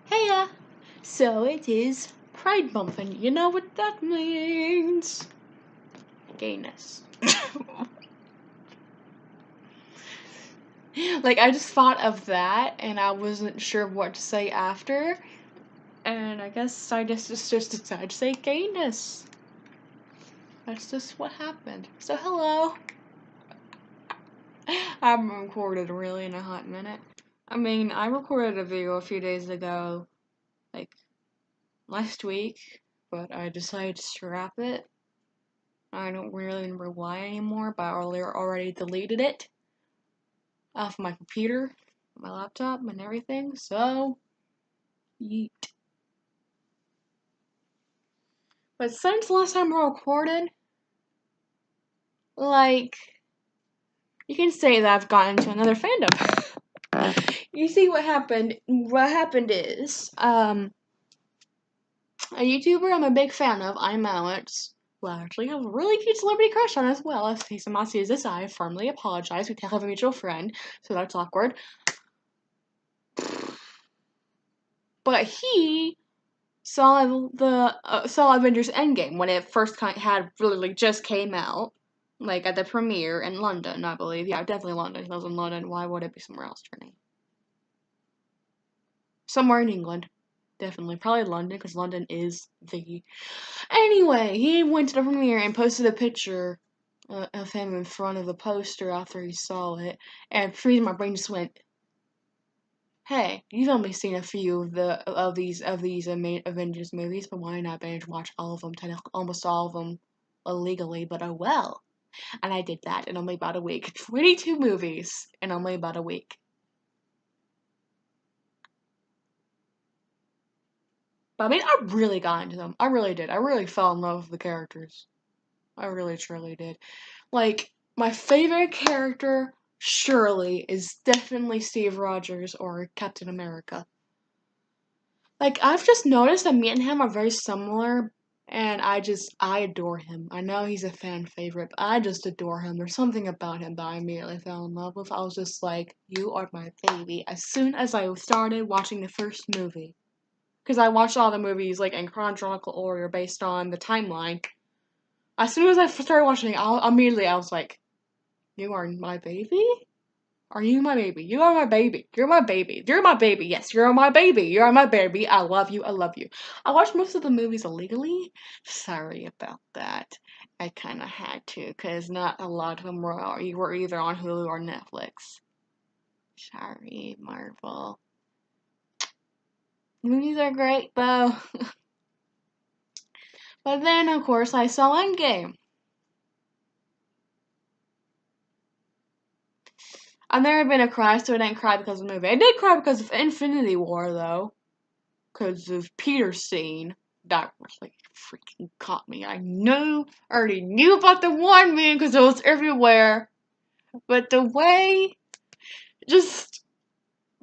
Heya! So it is Pride Month, and you know what that means? Gayness. I just thought of that, and I wasn't sure what to say after, and I guess I just decided to say gayness. That's just what happened. So hello. I haven't recorded really in a hot minute. I recorded a video a few days ago, last week, but I decided to scrap it. I don't really remember why anymore, but I already deleted it off my computer, my laptop, and everything, so yeet. But since the last time I recorded, you can say that I've gotten into another fandom. You see what happened is, a YouTuber I'm a big fan of, I'm Alex, well, I actually have a really cute celebrity crush on as well. If someone sees this, I firmly apologize. We can't have a mutual friend, so that's awkward. But he saw Avengers Endgame when it first just came out, at the premiere in London, I believe. Yeah, definitely London. He lives in London. Why would it be somewhere else, Trini? Somewhere in England. Definitely. Probably London, because London is the... Anyway, he went to the premiere and posted a picture of him in front of the poster after he saw it, and for me, my brain just went, hey, you've only seen a few of these Avengers movies, but why not binge watch all of them? Almost all of them illegally, but oh well. And I did that in only about a week. 22 movies in only about a week. But I really got into them. I really did. I really fell in love with the characters. I really, truly did. My favorite character, surely, is definitely Steve Rogers or Captain America. I've just noticed that me and him are very similar, and I adore him. I know he's a fan favorite, but I just adore him. There's something about him that I immediately fell in love with. I was just like, you are my baby. As soon as I started watching the first movie. Because I watched all the movies, in chronological order based on the timeline. As soon as I started watching, I was like, you are my baby? Are you my baby? You are my baby. You're my baby. You're my baby. Yes, you're my baby. You are my baby. I love you. I love you. I watched most of the movies illegally. Sorry about that. I kind of had to, because not a lot of them were either on Hulu or Netflix. Sorry, Marvel. Movies are great, though. But then, of course, I saw Endgame. I've never been a cry, so I didn't cry because of the movie. I did cry because of Infinity War, though. Because of Peter's scene. That really freaking caught me. I already knew about the one meme because it was everywhere. But the way, just,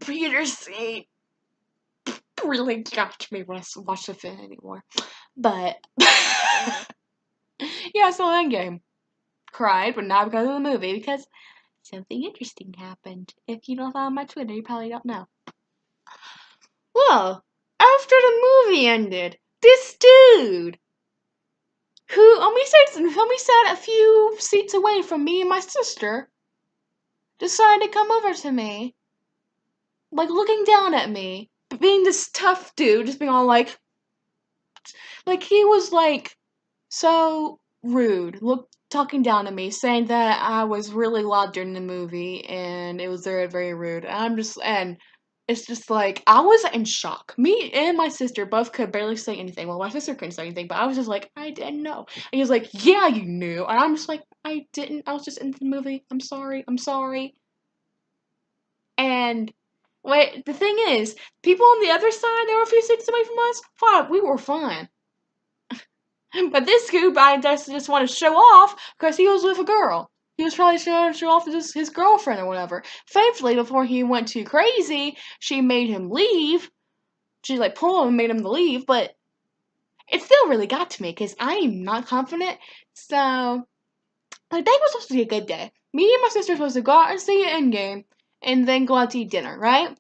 Peter's scene really got me when I watched Infinity War. But, yeah, so Endgame. Cried, but not because of the movie, because something interesting happened. If you don't follow my Twitter, you probably don't know. Well, after the movie ended, this dude, who only sat a few seats away from me and my sister, decided to come over to me, looking down at me, being this tough dude, just being all he was so rude, talking down to me, saying that I was really loud during the movie, and it was very, very rude. And it's just I was in shock. Me and my sister both could barely say anything. Well, my sister couldn't say anything, but I was just I didn't know. And he was like, yeah, you knew. And I'm just I didn't. I was just in the movie. I'm sorry. I'm sorry. And the thing is, people on the other side, they were a few seats away from us. Fuck, we were fine. But this scoop, I just want to show off because he was with a girl. He was probably trying to show off his girlfriend or whatever. Thankfully, before he went too crazy, she made him leave. She pulled him and made him leave, but it still really got to me because I am not confident. So, the day was supposed to be a good day. Me and my sister were supposed to go out and see an Endgame and then go out to eat dinner, right?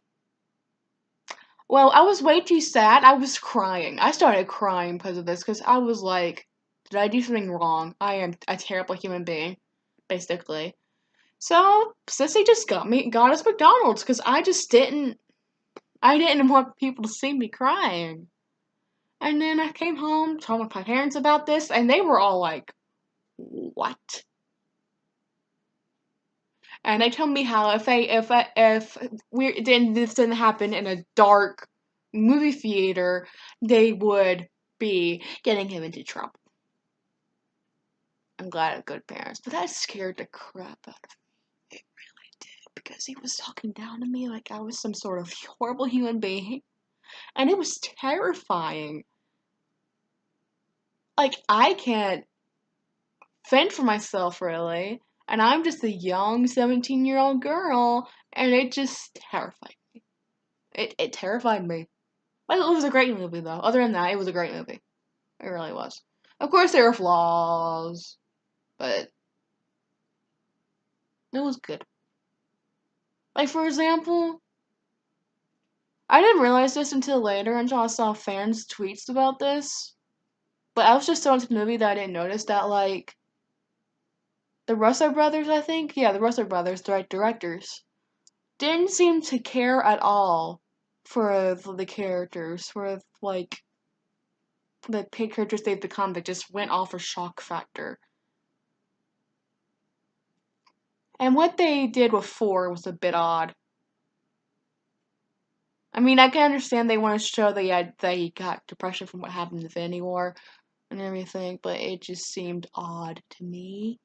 Well, I was way too sad. I was crying. I started crying because of this, because I was like, did I do something wrong? I am a terrible human being, basically. So, Sissy just got us McDonald's, because I didn't want people to see me crying. And then I came home, told my parents about this, and they were all like, what? And they told me how if this didn't happen in a dark movie theater, they would be getting him into trouble. I'm glad I have good parents, but that scared the crap out of me. It really did, because he was talking down to me like I was some sort of horrible human being, and it was terrifying. Like, I can't fend for myself, really, and I'm just a young 17-year-old girl, and it just terrified me. It terrified me. But it was a great movie, though. Other than that, it was a great movie. It really was. Of course, there were flaws, but it was good. Like, for example, I didn't realize this until later, until I saw fans' tweets about this. But I was just so into the movie that I didn't notice that, like, the Russo brothers, I think? Yeah, the Russo brothers, directors, didn't seem to care at all for the characters, for, like, the characters they've become that just went off of shock factor. And what they did with 4 was a bit odd. I mean, I can understand they want to show that he got depression from what happened to Infinity War and everything, but it just seemed odd to me.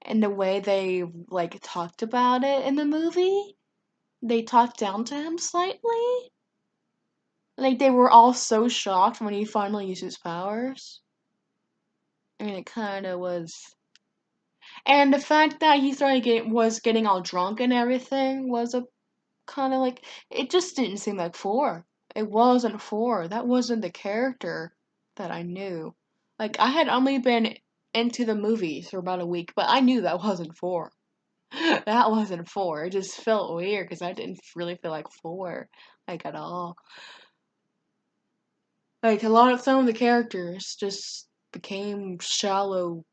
And the way they, like, talked about it in the movie, they talked down to him slightly. Like, they were all so shocked when he finally used his powers. And it kind of was. And the fact that he was getting all drunk and everything was a kind of like, it just didn't seem like 4. It wasn't 4. That wasn't the character that I knew. Like, I had only been into the movies for about a week, but I knew that wasn't 4. That wasn't 4. It just felt weird because I didn't really feel like 4, like, at all. Like, some of the characters just became shallow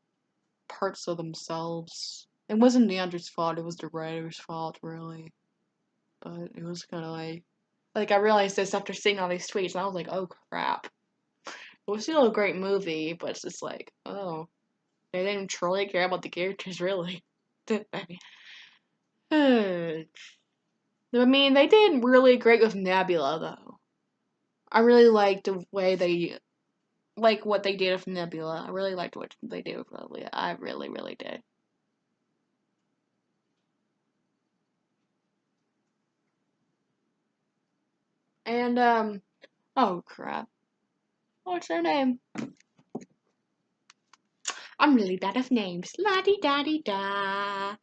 parts of themselves. It wasn't Neander's fault, it was the writer's fault, really. But it was kind of like, I realized this after seeing all these tweets, and I was like, oh crap. It was still a great movie, but it's just like, oh, they didn't truly care about the characters, really. I mean, they did really great with Nebula, though. I really liked the way what they did with Nebula. I really liked what they did with Nebula. I really, really did. And, oh crap. What's her name? I'm really bad with names. La-di-da-di-da.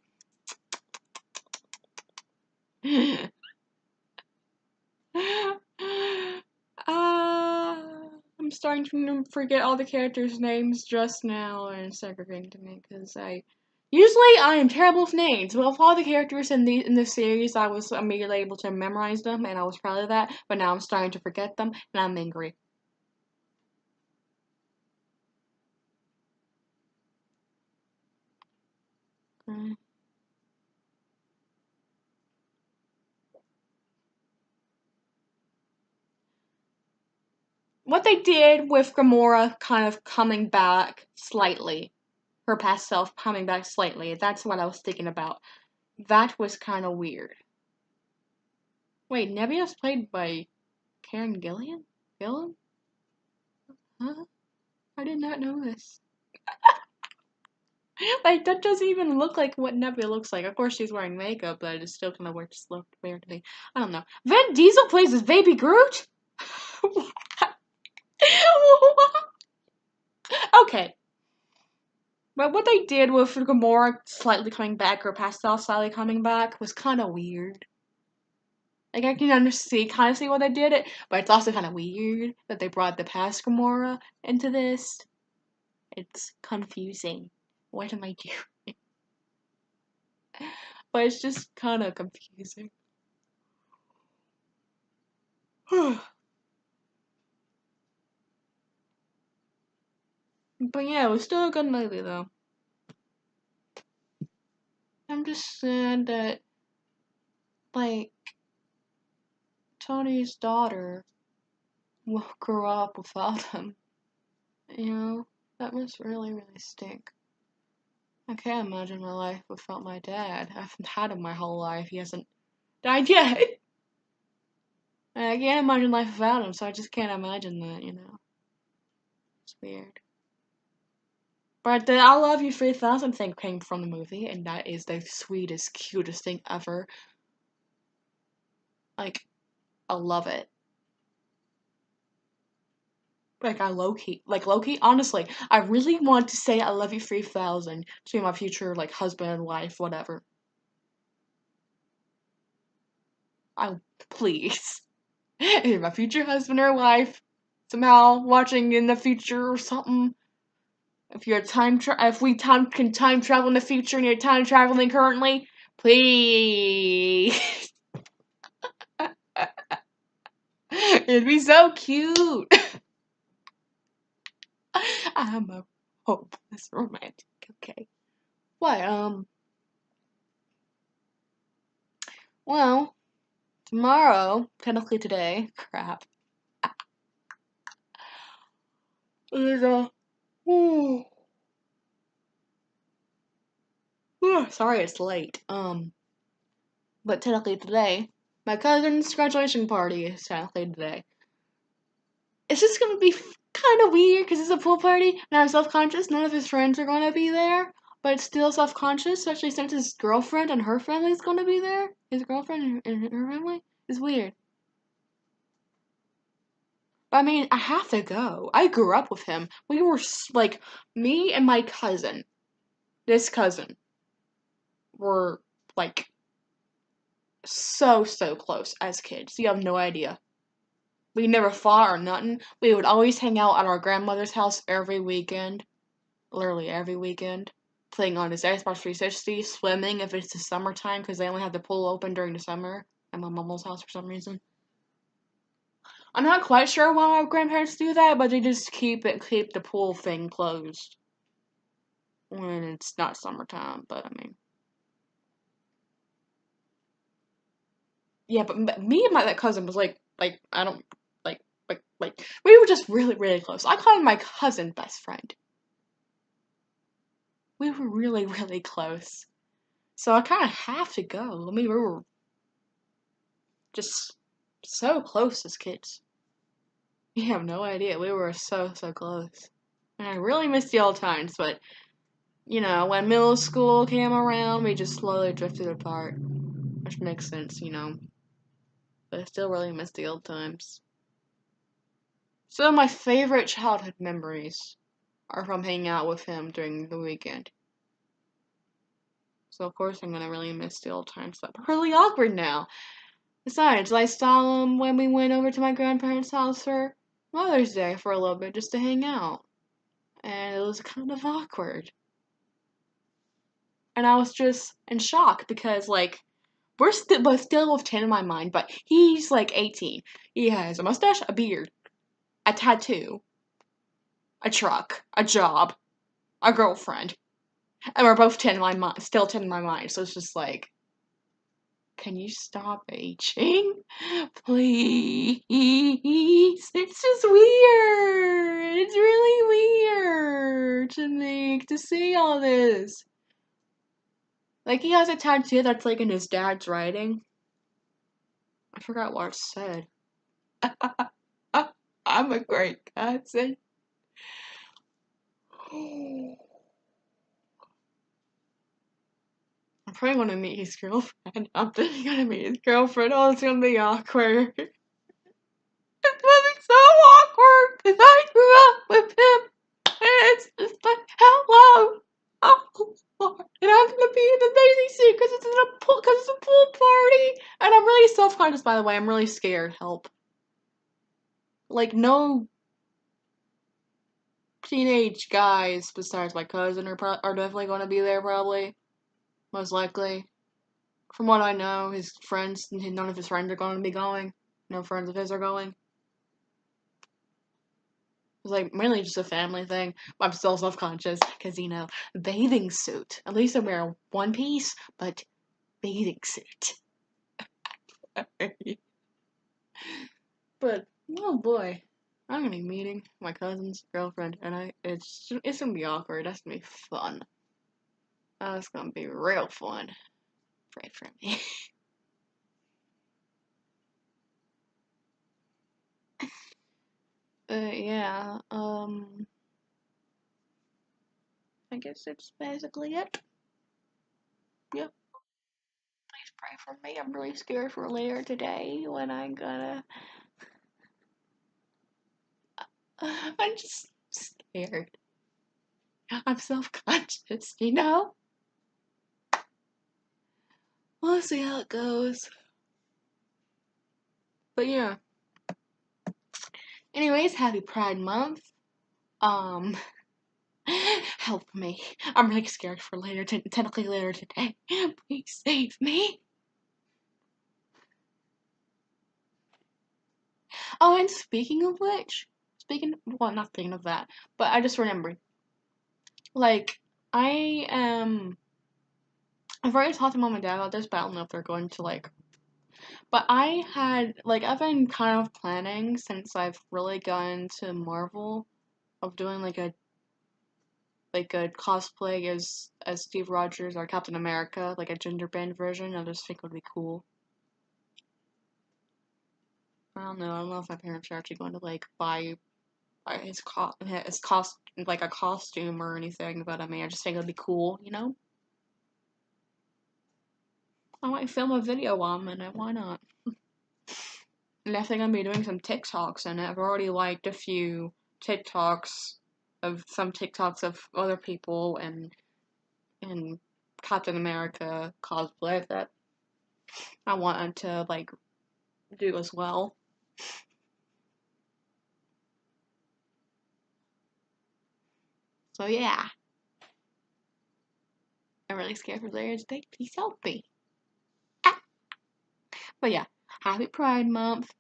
I'm starting to forget all the characters' names just now, and it's aggravating to me because usually I am terrible with names. Well, with all the characters in this series, I was immediately able to memorize them, and I was proud of that. But now I'm starting to forget them, and I'm angry. Mm. What they did with Gamora kind of coming back slightly, her past self coming back slightly, that's what I was thinking about. That was kind of weird. Wait, Nebula's played by Karen Gillan? Gillan? Huh? I did not know this. Like, that doesn't even look like what Nebula looks like. Of course, she's wearing makeup, but it still kind of looked weird to me. I don't know. Vin Diesel plays as Baby Groot? Okay. But what they did with Gamora slightly coming back, or Pastel slightly coming back, was kind of weird. Like, I can kind of see why they did it, but it's also kind of weird that they brought the past Gamora into this. It's confusing. What am I doing? But it's just kind of confusing. But yeah, it was still a good movie though. I'm just sad that, like, Tony's daughter will grow up without him. You know? That must really, really stink. I can't imagine my life without my dad. I've had him my whole life. He hasn't died yet. And I can't imagine life without him, so I just can't imagine that, you know? It's weird. But the I Love You 3000 thing came from the movie, and that is the sweetest, cutest thing ever. Like, I love it. Like, low-key, honestly, I really want to say I love you 3000 to my future, like, husband, wife, whatever. Please. If my future husband or wife, somehow watching in the future or something, if you're if we can time travel in the future and you're time traveling currently, please. It'd be so cute. I'm a hopeless romantic. Okay. What? Well, tomorrow, technically today, crap, is sorry it's late. But technically today, my cousin's graduation party is technically today. It's just gonna be kind of weird because it's a pool party and I'm self-conscious. None of his friends are gonna be there, but it's still self-conscious, especially since his girlfriend and her family is gonna be there. His girlfriend and her family is weird. But I mean, I have to go. I grew up with him. We were like me and my cousin, this cousin, were like so close as kids. You have no idea. We never fought or nothing. We would always hang out at our grandmother's house every weekend. Literally every weekend. Playing on his Xbox 360, swimming if it's the summertime because they only have the pool open during the summer at my mama's house for some reason. I'm not quite sure why my grandparents do that, but they just keep the pool thing closed when it's not summertime. But I mean, yeah. But me and that cousin was like I don't like we were just really close. I call him my cousin best friend. We were really close. So I kind of have to go. I mean, we were just so close as kids. You have no idea. We were so close. And I really miss the old times, but, you know, when middle school came around, we just slowly drifted apart. Which makes sense, you know. But I still really miss the old times. Some of my favorite childhood memories are from hanging out with him during the weekend. So, of course, I'm gonna really miss the old times. But really awkward now. Besides, I saw him when we went over to my grandparents' house for Mother's Day for a little bit just to hang out. And it was kind of awkward. And I was just in shock because, like, we're still with 10 in my mind, but he's like 18. He has a mustache, a beard, a tattoo, a truck, a job, a girlfriend. And we're both 10 in my mind, still 10 in my mind. So it's just like, can you stop aging? Please. It's just weird. It's really weird to me to see all this. Like, he has a tattoo that's like in his dad's writing. I forgot what it said. I'm a great cousin. I'm probably gonna meet his girlfriend. I'm definitely gonna meet his girlfriend. Oh, it's gonna be awkward. It's gonna be so awkward because I grew up with him. And it's just like, hello. Oh, Lord. And I'm gonna be in the bathing suit because it's a pool party. And I'm really self-conscious, by the way. I'm really scared. Help. Like, no teenage guys besides my cousin are definitely going to be there, probably. Most likely. From what I know, his friends, none of his friends are going to be going. No friends of his are going. was like mainly just a family thing. But I'm still self-conscious because, you know, bathing suit. At least I wear one piece, but bathing suit. But oh boy, I'm gonna be meeting my cousin's girlfriend, and it's gonna be awkward. That's gonna be fun. That's gonna be real fun. Pray for me. Yeah. I guess that's basically it. Yep. Please pray for me. I'm really scared for later today when I'm gonna. I'm just scared. I'm self-conscious, you know. We'll see how it goes. But yeah. Anyways, happy Pride Month. Um, help me. I'm really scared for later, technically later today. Please save me. Oh, and speaking of which, well, not speaking of that, but I just remembered. Like, I am. I've already talked to mom and dad about this, but I don't know if they're going to like. But I've been kind of planning since I've really gotten to Marvel of doing like a cosplay as Steve Rogers or Captain America, like a gender bend version. I just think it would be cool. I don't know. I don't know if my parents are actually going to like buy his cost like a costume or anything, but I mean, I just think it would be cool, you know. I might film a video on it. Why not? I'm definitely gonna be doing some TikToks in it. I've already liked a few TikToks of other people and Captain America cosplay that I wanted to like do as well. So yeah, I'm really scared for Larry's Day. Please help me. Ah. But yeah, happy Pride Month.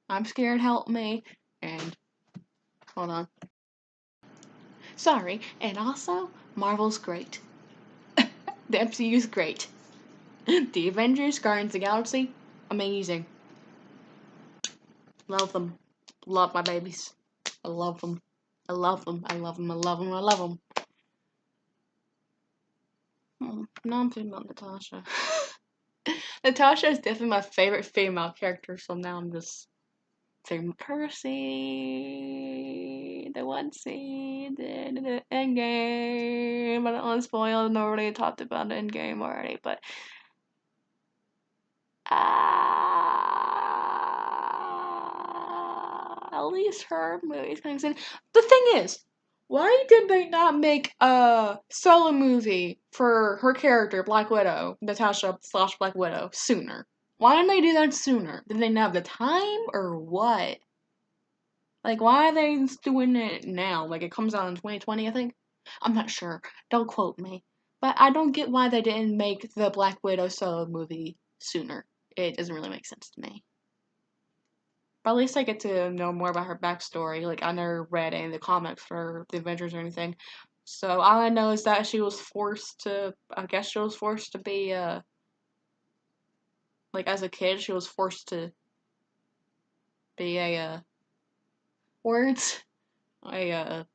I'm scared. Help me. And hold on. Sorry. And also, Marvel's great. The MCU's great. The Avengers, Guardians of the Galaxy, amazing. Love them. Love my babies. I love them. I love them. I love them. I love them. I love them. Now I'm thinking about Natasha. Natasha is definitely my favorite female character, so now I'm just saying Percy, the one scene, the Endgame. I don't want to spoil. I've already talked about the Endgame already, but at least her movie's kind of insane. The thing is, why did they not make a solo movie for her character, Black Widow, Natasha slash Black Widow, sooner? Why didn't they do that sooner? Did they not have the time or what? Like, why are they doing it now? Like, it comes out in 2020, I think? I'm not sure. Don't quote me. But I don't get why they didn't make the Black Widow solo movie sooner. It doesn't really make sense to me. But at least I get to know more about her backstory. Like, I never read any of the comics for the Avengers or anything. So all I know is that I guess she was forced to be, like as a kid, she was forced to be words, a,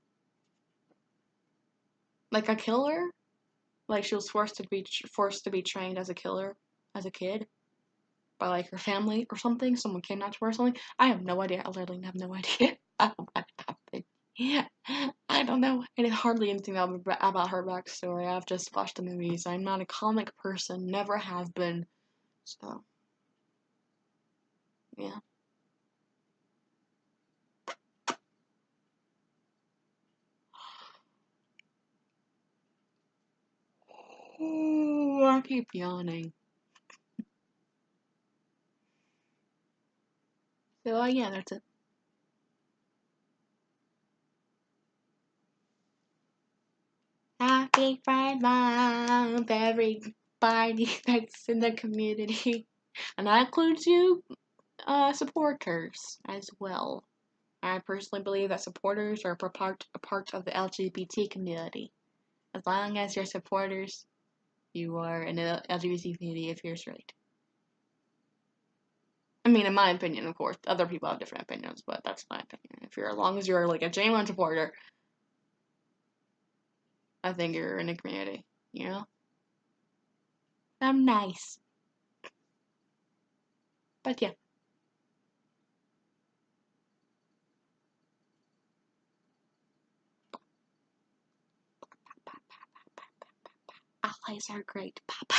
like a killer. Like she was forced to be trained as a killer as a kid by like her family or something. Someone kidnapped her or something. I have no idea. I literally have no idea what happened. Yeah, I don't know. I did hardly anything about her backstory. I've just watched the movies. I'm not a comic person. Never have been. So yeah. Ooh, I keep yawning. So yeah, that's it. Happy Pride Month, everybody that's in the community, and that includes you, supporters as well. I personally believe that supporters are a part of the LGBT community. As long as you're supporters, you are in the LGBT community if you're straight. I mean, in my opinion, of course, other people have different opinions, but that's my opinion. If you're, as long as you're like a genuine supporter, I think you're in the community. You know, I'm nice, but yeah. Allies are great, Papa.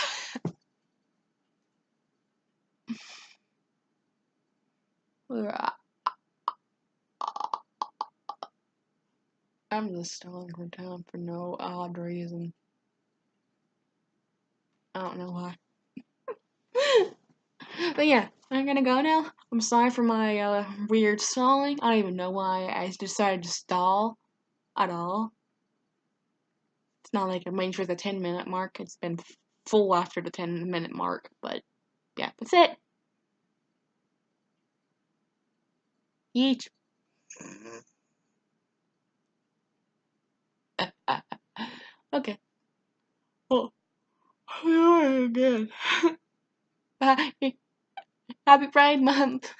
I'm just stalling for time for no odd reason. I don't know why. But yeah, I'm gonna go now. I'm sorry for my weird stalling. I don't even know why I decided to stall at all. It's not like I'm waiting for the 10-minute mark. It's been full after the 10-minute mark. But yeah, that's it. Yeet. Okay. Oh, again. Bye. Happy Pride Month.